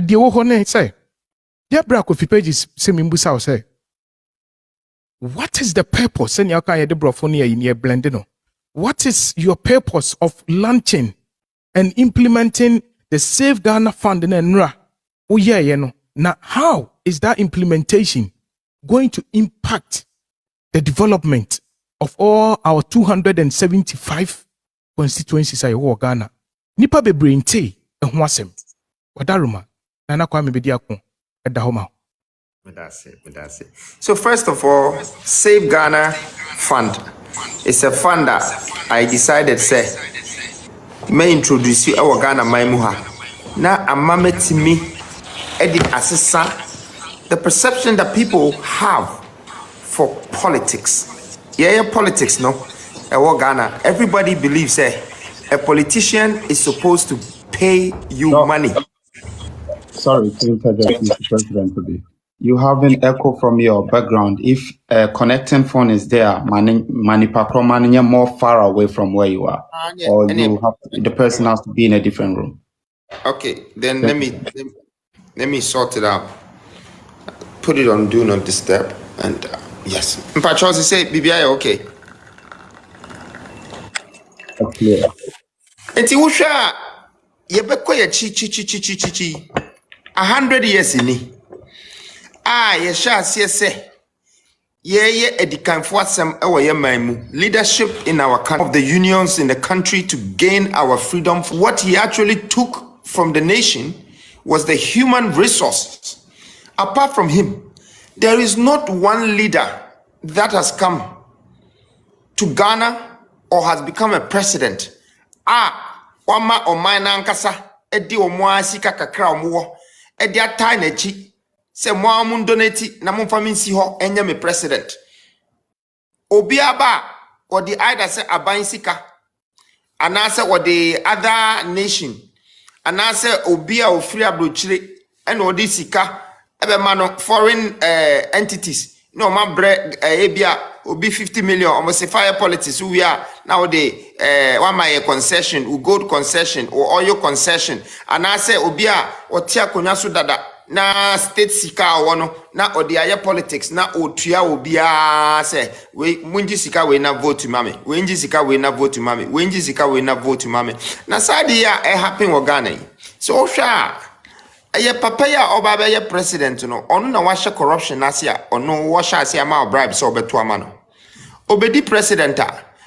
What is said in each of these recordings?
the ohone say, yeah, Kofi pages Simimbusa say, what is the purpose? And yaka the brofonia in your blending. What is your purpose of launching and implementing the Save Ghana Fund in NRA? Oh, yeah, you know. Now, how is that implementation going to impact the development of all our 275 constituencies in Ghana? Nipa be brain tea and wasem. Wadaruma. Nana Kwame Bediako at the home. That's it. So, first of all, Save Ghana Fund. It's a fund that I decided say may introduce you our Ghana Maimuha. Now amame me edit assessa the perception that people have for politics. Yeah, politics no. Our Ghana, everybody believes a politician is supposed to pay you money. Sorry to interject, Mr. President, today. You have an echo from your background. If a connecting phone is there, manipakro more far away from where you are, or the person has to be in a different room. Okay, then let me sort it out. Put it on do not disturb, and yes. Mpachos say BBI okay. Okay. Enti wusha yebeko ye chi 100 years ini. Yesha say ye edikanfo asem ewo ye manmu leadership in our country of the unions in the country to gain our freedom. What he actually took from the nation was the human resources. Apart from him, there is not one leader that has come to Ghana or has become a president. Wama omaina ankasa edi omwa sika kakra omwo edi atai na chi se mo amun donate na mo fami si ho enye me president. Obi aba or the either say aban sika anase or the other nation anase obi a ofri abrochire and odi sika ebe mano foreign entities no ma bre ebia obi 50 million almost a fire politics we are now the one my concession or gold concession or oil concession and I say obia or tia konya so dada na state sika wono na odiaye politics na otua obia say we munji sika we na vote mame we nji sika we na vote mame we nji sika we na vote mame na sadi ya happen wo Ghana so hwa eye papa ya oba be ye president no onu na wahye corruption asia onu wo hye asia ma bribe so obeto ama no obedi president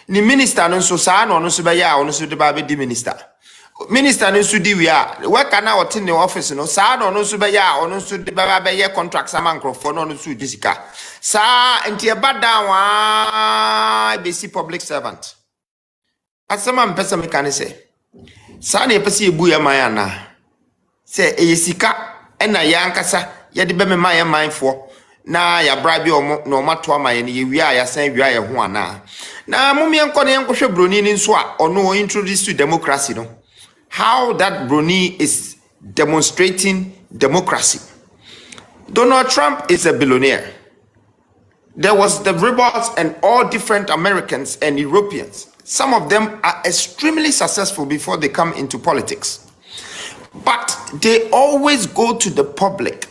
ni minister no so saa no so be ya onu so de ba be di minister no so di we kana what in the office no saa no so be ya onu so de ba be ye contract sama nkrofo no so disika saa enti e bada wa be si public servant asama mpesa me kan say saa na e pese ebu ya man ana say eyesika ena ya ankasa ye de be me man ya manfo na ya bribe omo no mato amaye ne ye wi a ya san wi a ye ho ana na mumie nko ne enko hwe broni ni nso a ono introduce to democracy no how that broni is demonstrating democracy. Donald Trump is a billionaire. There was the rebels and all different Americans and Europeans. Some of them are extremely successful before they come into politics. But they always go to the public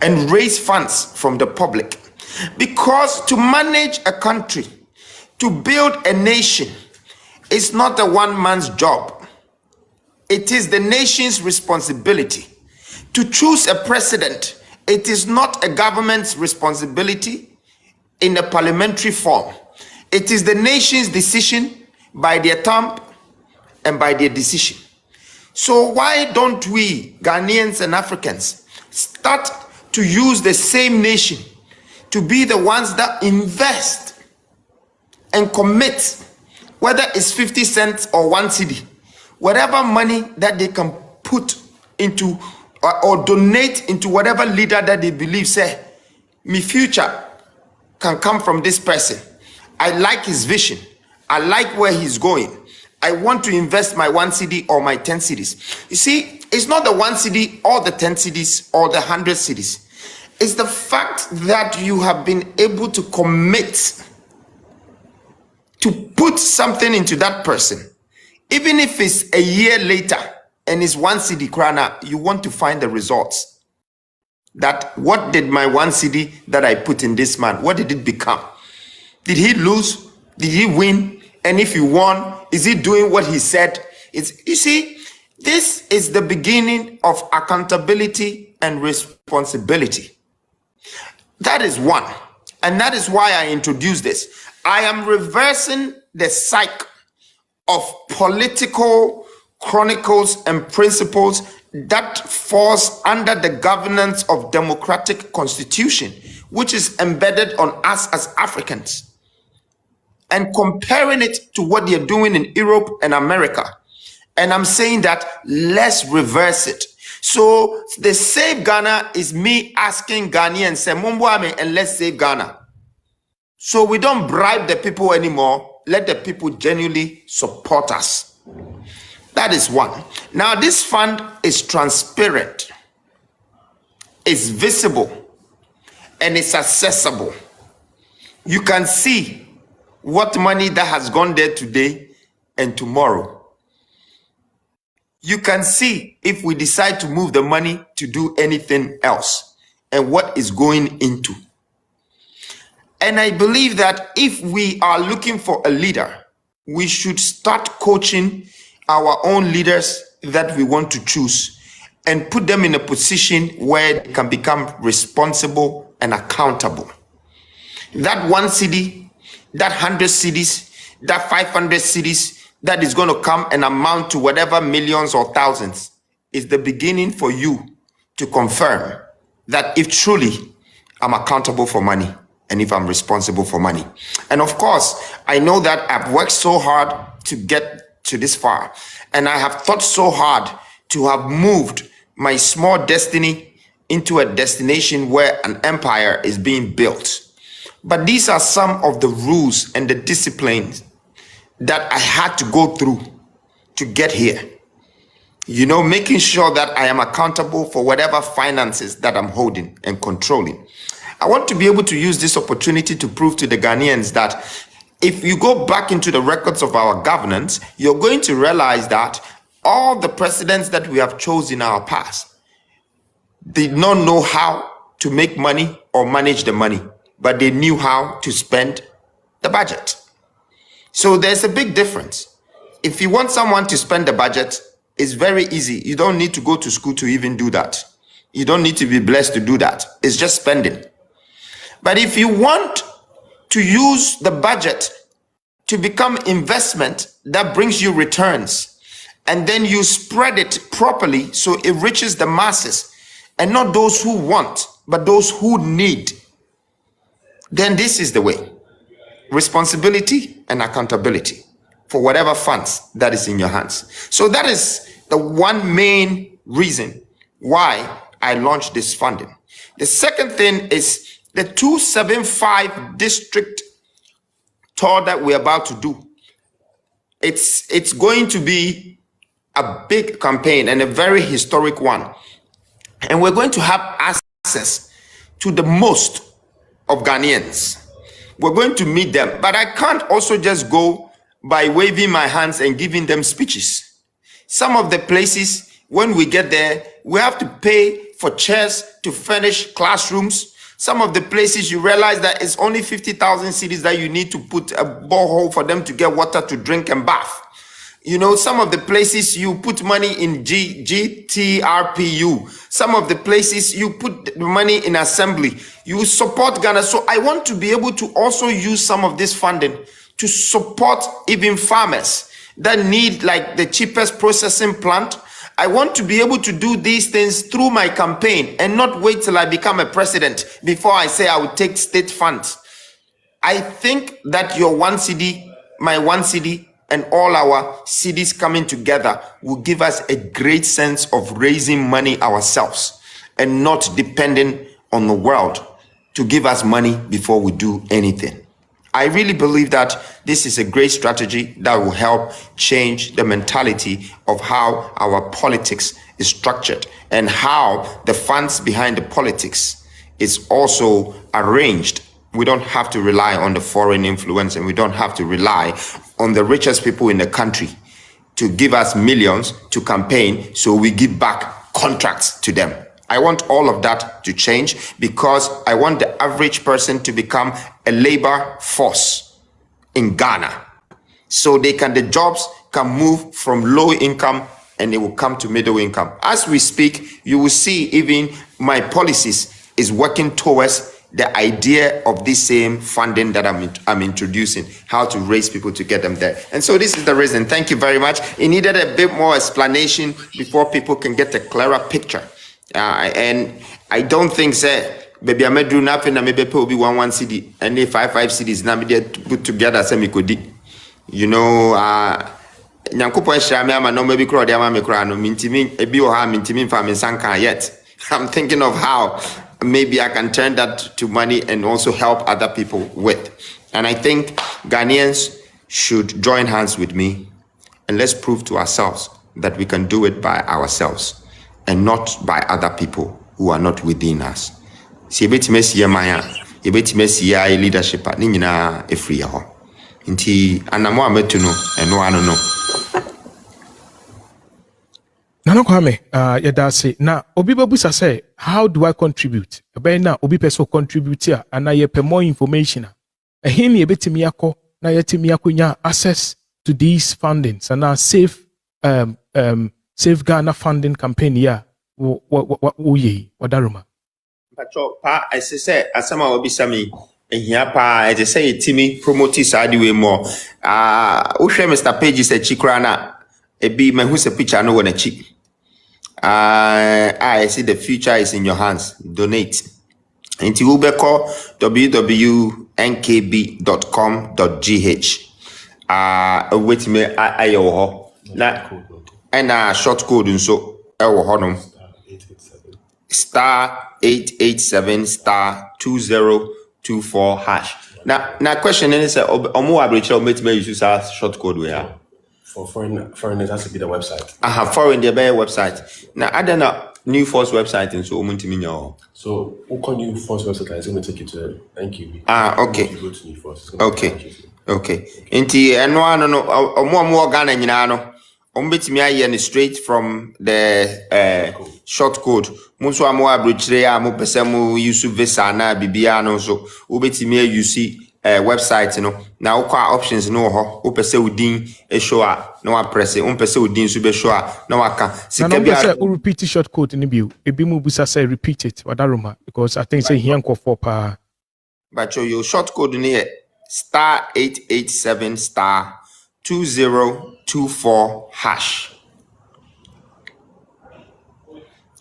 and raise funds from the public. Because to manage a country, to build a nation, is not a one man's job. It is the nation's responsibility. To choose a president, it is not a government's responsibility in a parliamentary form. It is the nation's decision by their thumb and by their decision. So why don't we, Ghanaians and Africans, start to use the same nation to be the ones that invest and commit, whether it's 50 cents or 1 cedi, whatever money that they can put into or donate into whatever leader that they believe say, my future can come from this person. I like his vision. I like where he's going. I want to invest my 1 cedi or my 10 cedis. You see, it's not the 1 cedi or the 10 cedis or the 100 cedis. It's the fact that you have been able to commit to put something into that person. Even if it's a year later, and it's 1 cedi krana, you want to find the results. That what did my 1 cedi that I put in this man, what did it become? Did he lose? Did he win? And if he won, is he doing what he said? You see, this is the beginning of accountability and responsibility. That is one. And that is why I introduced this. I am reversing the cycle of political chronicles and principles that falls under the governance of democratic constitution, which is embedded on us as Africans, and comparing it to what they're doing in Europe and America. And I'm saying that let's reverse it. So the Save Ghana is me asking Ghanaians, say, Mumbuame, and let's save Ghana. So we don't bribe the people anymore. Let the people genuinely support us. That is one. Now, this fund is transparent, it's visible, and it's accessible. You can see what money that has gone there today and tomorrow. You can see if we decide to move the money to do anything else and what is going into. And I believe that if we are looking for a leader, we should start coaching our own leaders that we want to choose and put them in a position where they can become responsible and accountable. That 1 cedi, that 100 cedis, that 500 cedis, that is going to come and amount to whatever millions or thousands is the beginning for you to confirm that if truly I'm accountable for money and if I'm responsible for money. And of course, I know that I've worked so hard to get to this far, and I have thought so hard to have moved my small destiny into a destination where an empire is being built. But these are some of the rules and the disciplines that I had to go through to get here. You know, making sure that I am accountable for whatever finances that I'm holding and controlling. I want to be able to use this opportunity to prove to the Ghanaians that if you go back into the records of our governance, you're going to realize that all the presidents that we have chosen in our past did not know how to make money or manage the money, but they knew how to spend the budget. So there's a big difference. If you want someone to spend the budget, it's very easy. You don't need to go to school to even do that. You don't need to be blessed to do that. It's just spending. But if you want to use the budget to become investment that brings you returns, and then you spread it properly so it reaches the masses and not those who want, but those who need, then this is the way. Responsibility and accountability for whatever funds that is in your hands. So that is the one main reason why I launched this funding. The second thing is the 275 district tour that we're about to do. It's going to be a big campaign and a very historic one. And we're going to have access to the most of Ghanaians. We're going to meet them, but I can't also just go by waving my hands and giving them speeches. Some of the places, when we get there, we have to pay for chairs to furnish classrooms. Some of the places you realize that it's only 50,000 cedis that you need to put a borehole for them to get water to drink and bath. You know, some of the places you put money in GTRPU. Some of the places you put money in assembly. You support Ghana. So I want to be able to also use some of this funding to support even farmers that need like the cheapest processing plant. I want to be able to do these things through my campaign and not wait till I become a president before I say I will take state funds. I think that your 1 cedi, my 1 cedi, and all our cities coming together will give us a great sense of raising money ourselves and not depending on the world to give us money before we do anything. I really believe that this is a great strategy that will help change the mentality of how our politics is structured and how the funds behind the politics is also arranged. We don't have to rely on the foreign influence, and we don't have to rely on the richest people in the country to give us millions to campaign, so we give back contracts to them. I want all of that to change because I want the average person to become a labor force in Ghana. So the jobs can move from low income and they will come to middle income. As we speak, you will see even my policies is working towards the idea of this same funding that I'm introducing, how to raise people to get them there. And so this is the reason. Thank you very much. It needed a bit more explanation before people can get a clearer picture. And I don't think, say, maybe I may do nothing and maybe pay be one CD and if 5 CDs now be put together, say me could, you know, nyankopo shame ama no maybe crowd ama me crowd no mintimi ebi o ha mintimi fa me sanka yet. I'm thinking of how maybe I can turn that to money and also help other people with. And I think Ghanaians should join hands with me and let's prove to ourselves that we can do it by ourselves and not by other people who are not within us. Si ebetime si maya, ebetime si ya leadership ni nyina efri ho. Nti anamo ametu no eno ano no. Nana Kwame, yadase na obi babusa say, how do I contribute? Ebe na obi peso contribute here and na yepe more information. Ehini ebetimi yako na yetimi yako nya access to these fundings and na safe Save Ghana funding campaign ya ye wadaruma. Pacho pa I say asama obi sami ehia pa I say timi promote side way more. Uhwe Mr. Page is a chikra na ebi me who se picture no wona chi. I see the future is in your hands. Donate. Inti ubeko www.nkb.com.gh. Wait me ayo ho. Na and short code so ewo honom *887 *2024 hash. Now question is omo abriche make me use that short code we are. For foreign it has to be the website. Foreign the better website. Now I don't know New Force website and so omuntimi. So who can New Force website and it's going to take you to NQB. Okay. You go to New Force. Okay. Inti no omo Ghana nyina no. Ombetimi aye straight from the short code. Munso amo abrichire amo pese mo use visa na bibia no so obetimi use website no na ukwa options no ho opese udin e show a no wa press pese udin so be show a na waka sika bia repeat short code ni bi ebi mu busa say repeat it wadaroma because I think say here nko for pa but your short code ni *887 *2024 hash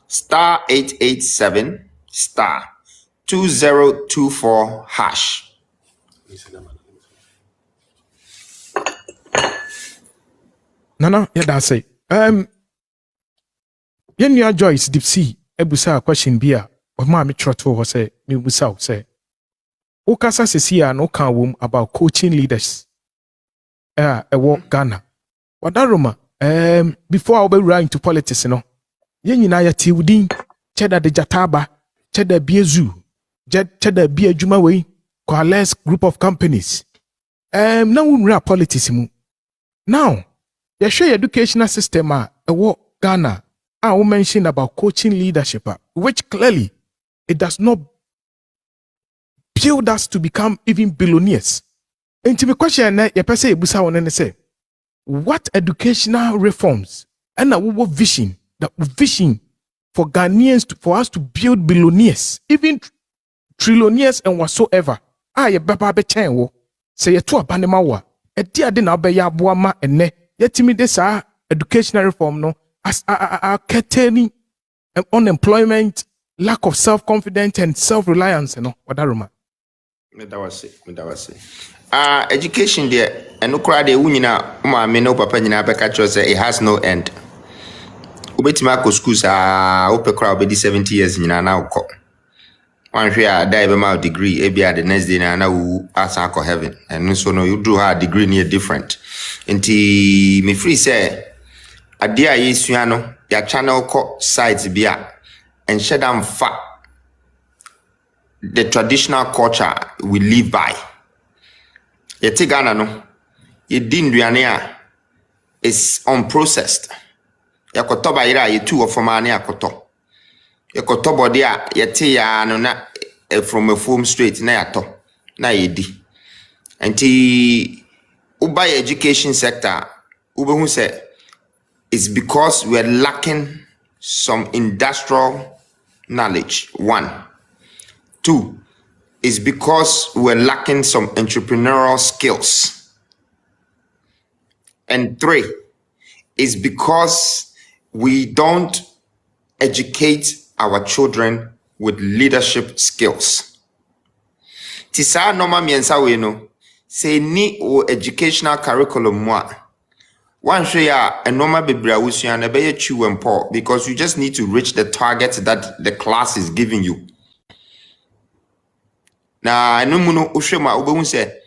*887 *2024 hash. Nana, yeah, that's it. Yenya Joyce Deep Sea, ebusa question bia, of my trotto was say, me busa say. Okasa Sesia no can womb about coaching leaders. A walk Ghana. What that Roma? Before I'll be running to politics, you know. Yenina ya tiwdin, cheddar de Jataba, cheddar Biezu, cheddar Bia Jumaway, coalesce group of companies. Now we run politics. Now, you share educational system a walk Ghana. I will mention about coaching leadership, which clearly it does not build us to become even billionaires. And to me question, you say busa one say, what educational reforms and our vision, the vision for Ghanaians for us to build billionaires, even trillionaires and whatsoever. Ye baba be chen wo say ye to abanema wa e dia de na be ya boama enne yetimi de sa educational reform no as curtailing unemployment, lack of self-confidence and self-reliance, what that Roma. That was it. Education there, and no crowd, unina, me no papa, it has no end. Ubetimako schools are open crowd, be 70 years in now. One here, die my degree, ABI the next day, and now ask uncle heaven. And so no, you do her degree near different. Until me free say, a dear is no, your channel called sides beer and shed down fat. The traditional culture we live by. Ye Ghana no, ye din duane a is unprocessed. Yakoto ba ira yetu ofoma ne yakoto. Yakoto body a yete ya no na from a foam straight na yato na yedi. Anti uba education sector ubehu say it's because we're lacking some industrial knowledge. 1. 2 is because we're lacking some entrepreneurial skills. And 3 is because we don't educate our children with leadership skills. Tisa normal miensa we no say ni o educational curriculum mo one share a normal bebra usua na be chew and poor because you just need to reach the target that the class is giving you. Na eno mu no ohwema obehu se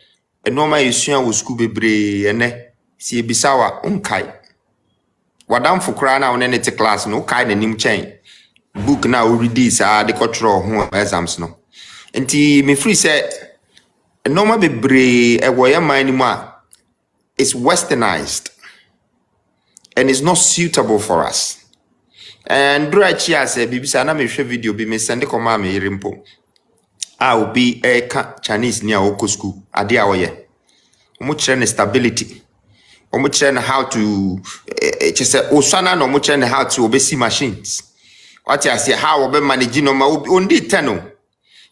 a normal usua wo school bebre ene si ebisawa unkai wadam fukra na one net class no kai na nim chen book na o read this the cultural ho exams no enti me free say a normal bebre e wo ya man mu a is westernized and it's not suitable for us. And Brachi as a bibisa na me hwe video bi me send koma me rimpo. I will be a Chinese near Oko school. Ade a woye. Omo kire stability. Omo kire how to just say osana no omo kire how to obey machines. What I say how obe manage no ma ondi teno.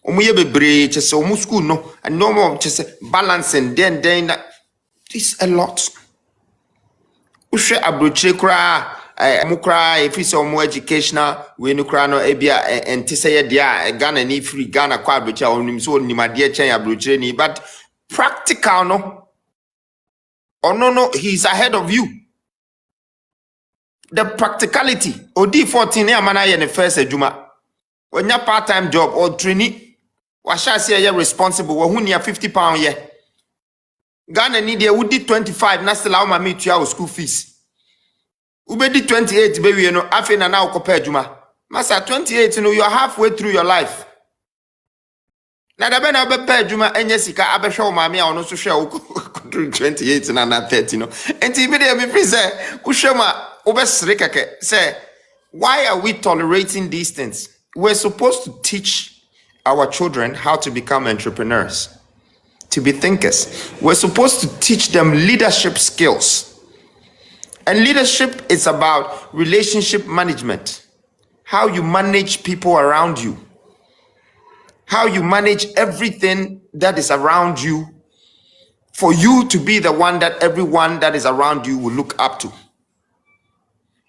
Omo ye bebre just omo school no and no more just balancing then this a lot. Ushe abrochire kra mukra if it's more educational we no kra no ebia enti say dia Ghana ni free Ghana kwa abrochire onim so onimade chen abrochire ni but practical no no he's ahead of you. The practicality odi 14 e amana ye ne first adwuma onya part-time job or trainee washa say ye responsible wo hu nia £50 ye Ghana need ye would 25 na still allow me to your school fees. Ubedi 28 baby you know afi na na ukopa adwuma. Masa 28 no you're halfway through your life. Na da be na be pa adwuma enye sika abehwe o maame a ono so hwe 28 na 30 no. Enti bi dey me free say uhwema obesre keke say why are we tolerating these things? We're supposed to teach our children how to become entrepreneurs, to be thinkers. We're supposed to teach them leadership skills. And leadership is about relationship management. How you manage people around you. How you manage everything that is around you for you to be the one that everyone that is around you will look up to.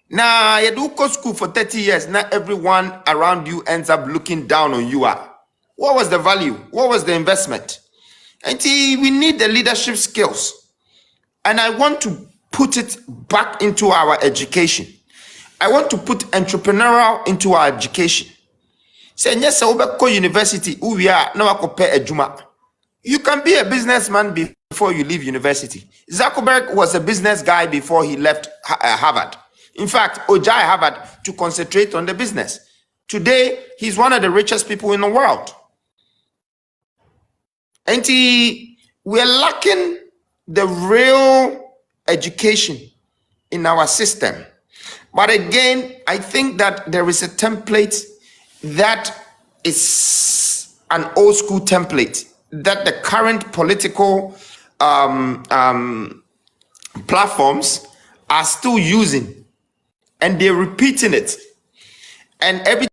Now, you do go school for 30 years, not everyone around you ends up looking down on you. What was the value? What was the investment? And we need the leadership skills. And I want to put it back into our education. I want to put entrepreneurial into our education. Say, yes, university, we are now a juma. You can be a businessman before you leave university. Zuckerberg was a business guy before he left Harvard. In fact, Ojai Harvard to concentrate on the business. Today, he's one of the richest people in the world. And we're lacking the real education in our system. But again, I think that there is a template that is an old school template that the current political platforms are still using, and they're repeating it. And every